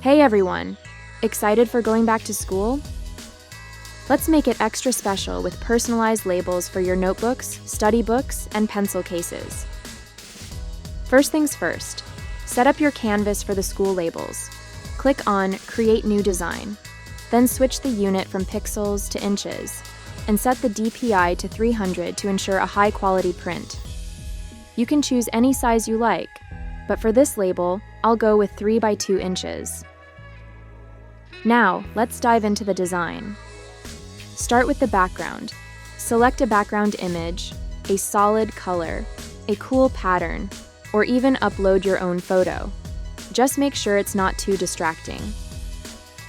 Hey everyone! Excited for going back to school? Let's make it extra special with personalized labels for your notebooks, study books, and pencil cases. First things first, set up your canvas for the school labels. Click on Create New Design, then switch the unit from pixels to inches, and set the DPI to 300 to ensure a high-quality print. You can choose any size you like, but for this label, I'll go with 3 by 2 inches. Now, let's dive into the design. Start with the background. Select a background image, a solid color, a cool pattern, or even upload your own photo. Just make sure it's not too distracting.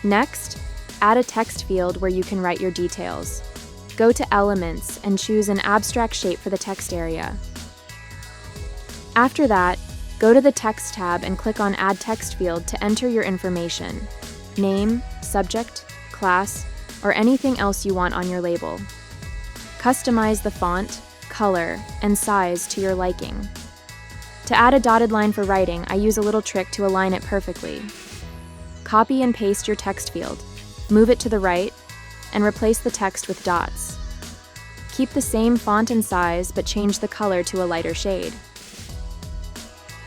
Next, add a text field where you can write your details. Go to Elements and choose an abstract shape for the text area. After that, go to the Text tab and click on Add Text field to enter your information, name, subject, class, or anything else you want on your label. Customize the font, color, and size to your liking. To add a dotted line for writing, I use a little trick to align it perfectly. Copy and paste your text field, move it to the right, and replace the text with dots. Keep the same font and size, but change the color to a lighter shade.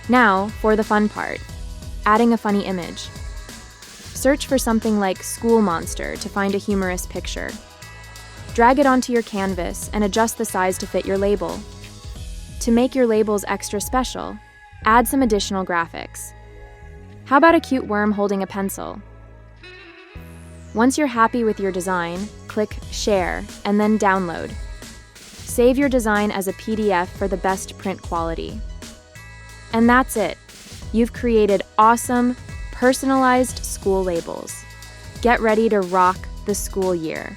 Now, for the fun part, adding a funny image. Search for something like School Monster to find a humorous picture. Drag it onto your canvas and adjust the size to fit your label. To make your labels extra special, add some additional graphics. How about a cute worm holding a pencil? Once you're happy with your design, click Share and then Download. Save your design as a PDF for the best print quality. And that's it. You've created awesome, personalized school labels. Get ready to rock the school year.